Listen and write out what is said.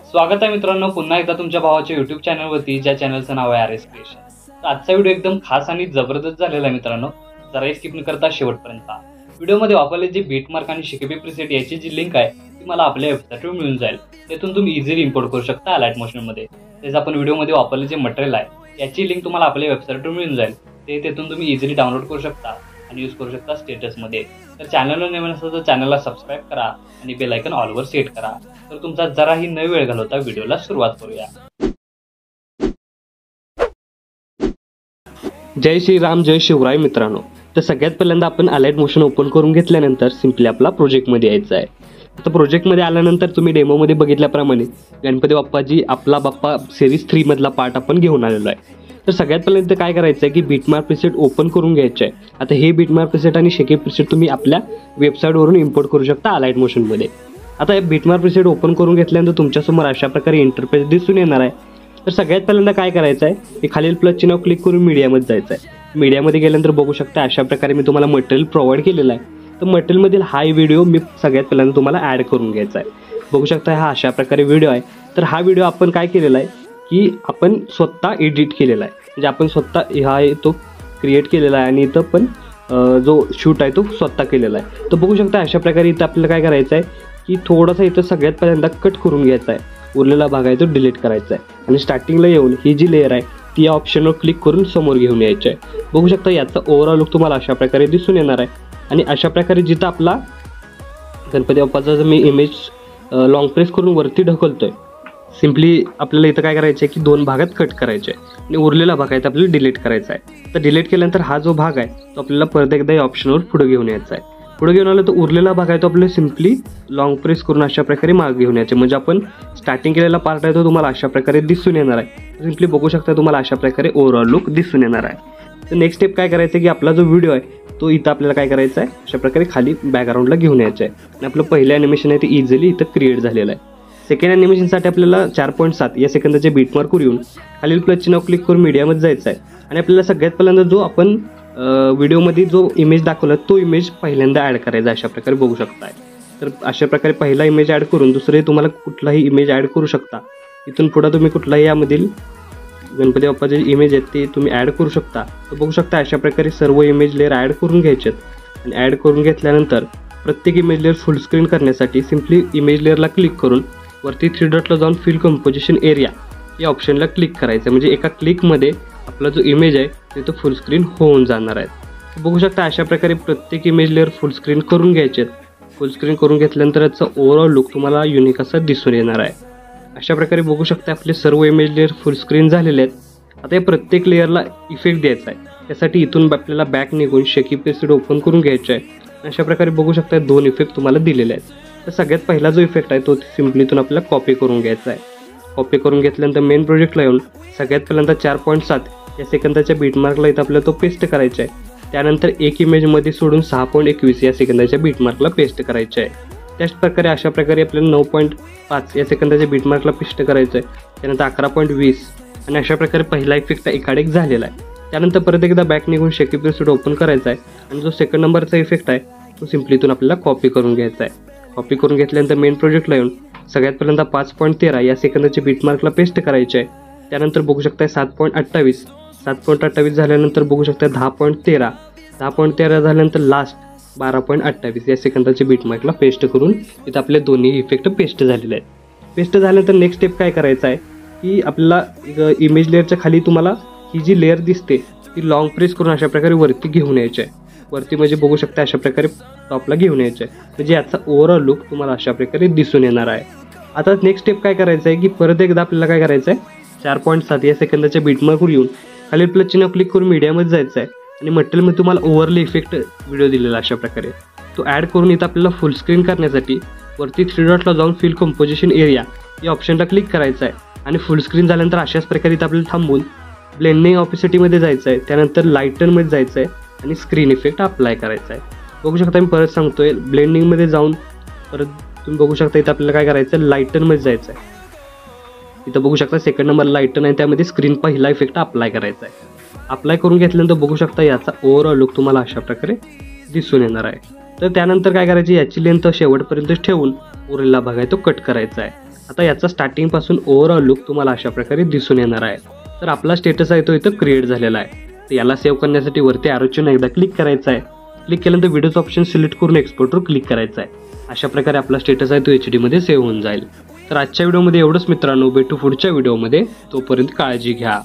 स्वागत आहे मित्रांनो पुन्हा एकदा तुमच्या भावाच्या YouTube चॅनलवरती, ज्या चॅनलचं नाव आहे RS क्रिएशन। तर आजचा व्हिडिओ एकदम खास आणि जबरदस्त झालेला आहे मित्रांनो, जरा स्किप न करता शेवटपर्यंत। व्हिडिओमध्ये वापरले जे बीटमार्क आणि शिकेबी प्रीसेट याची जी लिंक आहे ती मला आपल्या वेबसाईटवर मिळून जाईल। त्यातून तुम्ही इझिली इम्पोर्ट करू शकता अलाइट मोशन मध्ये। तेच आपण व्हिडिओमध्ये वापरले जे मटेरियल आहे याची लिंक तुम्हाला आपल्या वेबसाईटवर मिळून जाईल। तेथून तुम्ही इझिली डाउनलोड करू शकता आणि यूज करू शकता स्टेटस मध्ये। तर चॅनलवर नवीन असेल तर चॅनलला सबस्क्राइब करा आणि बेल आयकॉन ऑल वर सेट करा। तर तुमचा जराही न वेळ घालवता व्हिडिओला सुरुवात करूया। जय श्रीराम जय शिवराय मित्रांनो। तर सगळ्यात पहिल्यांदा आपण अलाइट मोशन ओपन करून घेतल्यानंतर सिंपली आपला प्रोजेक्ट मध्ये यायचं आहे। आता प्रोजेक्ट मध्ये आल्यानंतर तुम्ही डेमो मध्ये बघितल्याप्रमाणे गणपती बाप्पाजी आपला बाप्पा सिरीज 3 मधला पार्ट आपण घेऊन आलेलो आहे। तर सगळ्यात पहिल्यांदा काय करायचं आहे की बीटमार्क प्रीसेट ओपन करून घ्यायचे आहे। आता हे बीटमार्क प्रीसेट आणि शेकेब प्रीसेट तुम्ही आपल्या वेबसाईटवरून इम्पोर्ट करू शकता अलाइट मोशन मध्ये। आता हे बीटमार्क प्रीसेट ओपन करून घेतल्यानंतर तुमच्यासमोर अशा प्रकारे इंटरफेस दिसून येणार आहे। तर सगळ्यात पहिल्यांदा काय करायचं आहे की खालील प्लस चिन्ह क्लिक करून मीडियामध्ये जायचं आहे। मीडियामध्ये गेल्यानंतर बघू शकता अशा प्रकारे मी तुम्हाला मटेरियल प्रोव्हाइड केलेला आहे। तर मटेरियलमधील हा व्हिडिओ मी सगळ्यात पहिल्यांदा तुम्हाला ॲड करून घ्यायचा आहे। बघू शकता हा अशा प्रकारे व्हिडिओ आहे। तर हा व्हिडिओ आपण काय केलेला आहे की आपण स्वतः एडिट केलेला आहे, म्हणजे आपण स्वतः हा तो क्रिएट केलेला आहे आणि इथं पण जो शूट आहे तो स्वतः केलेला आहे। तर बघू शकता अशा प्रकारे इथं आपल्याला काय करायचं आहे की थोडासा इथं सगळ्यात पहिल्यांदा कट करून घ्यायचा आहे, उरलेला भाग आहे तो डिलीट करायचा आहे आणि स्टार्टिंगला येऊन ही जी लेअर आहे ती या ऑप्शनवर क्लिक करून समोर घेऊन यायची आहे। बघू शकता याचा ओव्हरऑल लुक तुम्हाला अशा प्रकारे दिसून येणार आहे। आणि अशा प्रकारे जिथं आपला गणपती बाप्पाचा जर मी इमेज लॉंग प्रेस करून वरती ढकलतोय, सिम्पली आपल्याला इथं काय करायचं आहे की 2 भागात कट करायचे आहे आणि उरलेला भाग आहे तो आपल्याला डिलीट करायचा आहे। तर डिलीट केल्यानंतर हा जो भाग आहे तो आपल्याला परत एकदा या ऑप्शनवर पुढे घेऊन यायचा आहे। पुढे घेऊन आलं तर उरलेला भाग आहे तो आपल्याला सिम्पली लॉंग प्रेस करून अशा प्रकारे मागे घेऊन यायचे, म्हणजे आपण स्टार्टिंग केलेला पार्ट आहे तो तुम्हाला अशा प्रकारे दिसून येणार आहे। सिम्पली बघू शकता तुम्हाला अशा प्रकारे ओव्हरऑल लुक दिसून येणार आहे। तर नेक्स्ट स्टेप काय करायचं की आपला जो व्हिडिओ आहे तो इथं आपल्याला काय करायचा आहे अशा प्रकारे खाली बॅकग्राऊंडला घेऊन यायचं आहे आणि आपलं पहिलं ॲनिमेशन आहे ते इझिली इथं क्रिएट झालेलं आहे। सेकंड ॲनिमेशनसाठी आपल्याला 4.7 या सेकंदाचे बीटमार्कवर येऊन खालील प्लस चिन्ह क्लिक करून मीडियामध्ये जायचं आहे आणि आपल्याला सगळ्यात पहिल्यांदा जो आपण व्हिडिओमध्ये जो इमेज दाखवला तो इमेज पहिल्यांदा ॲड करायचा अशा प्रकारे बघू शकता। तर अशा प्रकारे पहिला इमेज ॲड करून दुसरे तुम्हाला कुठलाही इमेज ॲड करू शकता। इथून पुढे तुम्ही कुठलाही यामधील गणपती बाप्पाचे इमेज आहेत ते तुम्ही ॲड करू शकता। तर बघू शकता अशा प्रकारे सर्व इमेज लेअर ॲड करून घ्यायचे आणि ॲड करून घेतल्यानंतर प्रत्येक इमेज लेअर फुल स्क्रीन करण्यासाठी सिम्पली इमेज लेअरला क्लिक करून वरती 3 डॉटला जाऊन फिल कंपोजिशन एरिया या ऑप्शनला क्लिक करायचं, म्हणजे एका क्लिकमध्ये आपला जो इमेज आहे ते तो फुल स्क्रीन होऊन जाणार आहे। बघू शकता अशा प्रकारे प्रत्येक इमेज लेअर फुल स्क्रीन करून घ्यायचे। फुल स्क्रीन करून घेतल्यानंतर याचा ओव्हरऑल लुक तुम्हाला युनिक असा दिसून येणार आहे। अशा प्रकारे बघू शकता आपले सर्व इमेज लेअर फुल स्क्रीन झालेले आहेत। आता या प्रत्येक लेअरला इफेक्ट द्यायचा आहे, त्यासाठी इथून आपल्याला बॅक निघून शेकेब प्रीसेट ओपन करून घ्यायचं आहे। अशा प्रकारे बघू शकता 2 इफेक्ट तुम्हाला दिलेले आहेत। तर सगळ्यात पहिला जो इफेक्ट आहे तो सिम्पली इथून आपल्याला कॉपी करून घ्यायचा आहे। कॉपी करून घेतल्यानंतर मेन प्रोजेक्टला येऊन सगळ्यात पहिल्यांदा 4.7 या सेकंदाच्या बीटमार्कला इथं आपल्याला तो पेस्ट करायचा आहे। त्यानंतर एक इमेजमध्ये सोडून 6.21 या सेकंदाच्या बीटमार्कला पेस्ट करायचं आहे। त्याच प्रकारे अशा प्रकारे आपल्याला 9.5 या सेकंदाच्या बीटमार्कला पेस्ट करायचं आहे। त्यानंतर 11.20 आणि अशा प्रकारे पहिला इफेक्ट एकाड एक झालेला आहे। त्यानंतर परत एकदा बॅक निघून शेकेब प्रीसेट ओपन करायचा आहे आणि जो सेकंड नंबरचा इफेक्ट आहे तो सिम्पली इथून आपल्याला कॉपी करून घ्यायचा आहे। कॉपी करून घेतल्यानंतर मेन प्रोजेक्टला येऊन सगळ्यात पहिल्यांदा 5.13 या सेकंदाच्या बीटमार्कला पेस्ट करायचे आहे। त्यानंतर बघू शकता 7.28 झाल्यानंतर बघू शकता 10.13 झाल्यानंतर लास्ट 12.28 या सेकंदाचे बीटमार्कला पेस्ट करून इथं आपले दोन्ही इफेक्ट पेस्ट झालेले आहेत। पेस्ट झाल्यानंतर नेक्स्ट स्टेप काय करायचं आहे की आपल्याला इमेज लेअरच्या खाली तुम्हाला ही जी लेअर दिसते ती लॉंग प्रेस करून अशा प्रकारे वरती घेऊन यायची आहे। वरती म्हणजे बघू शकता अशा प्रकारे टॉपला घेऊन यायचं आहे, म्हणजे याचा ओव्हरऑल लुक तुम्हाला अशा प्रकारे दिसून येणार आहे। आता नेक्स्ट स्टेप काय करायचं आहे की परत एकदा आपल्याला काय करायचं आहे 4.7 या सेकंदाच्या बीटमार्कवर येऊन खालील प्लस चिन्ह क्लिक करून मीडियामध्ये जायचं आहे आणि मटेरियलमध्ये तुम्हाला ओव्हरले इफेक्ट व्हिडिओ दिलेला अशा प्रकारे तो ॲड करून इथं आपल्याला फुल स्क्रीन करण्यासाठी वरती 3 डॉटला जाऊन फिल कंपोजिशन एरिया या ऑप्शनला क्लिक करायचं आहे आणि फुल स्क्रीन झाल्यानंतर अशाच प्रकारे इथं आपल्याला थांबून ब्लेंडिंग ऑपेसिटीमध्ये जायचं आहे। त्यानंतर लाईटनमध्ये जायचं आहे आणि स्क्रीन इफेक्ट अप्लाय करायचा आहे। बघू शकता मी परत सांगतोय ब्लेंडिंगमध्ये जाऊन परत तुम्ही बघू शकता इथं आपल्याला काय करायचं आहे लाईटनमध्ये जायचं आहे। इथं बघू शकता सेकंड नंबर लाईटन आहे, त्यामध्ये स्क्रीन पहिला इफेक्ट अप्लाय करायचा आहे। अप्लाय करून घेतल्यानंतर बघू शकता याचा ओव्हरऑल लुक तुम्हाला अशा प्रकारे दिसून येणार आहे। तर त्यानंतर काय करायचे याची लेंथ शेवटपर्यंत ठेवून उरलेला भाग आहे तो कट करायचा आहे। आता याचा स्टार्टिंगपासून ओव्हरऑल लुक तुम्हाला अशा प्रकारे दिसून येणार आहे. तर आपला स्टेटस आहे तो इथं क्रिएट झालेला आहे. तर याला सेव्ह करण्यासाठी वरती ॲरोची एकदा क्लिक करायचं आहे. क्लिक केल्यानंतर व्हिडिओचं ऑप्शन सिलेक्ट करून एक्सपोर्टवर क्लिक करायचं आहे. अशा प्रकारे आपला स्टेटस आहे तो HD मध्ये सेव्ह होऊन जाईल. तर आजच्या व्हिडिओमध्ये एवढंच मित्रांनो. भेटू पुढच्या व्हिडिओमध्ये. तोपर्यंत काळजी घ्या.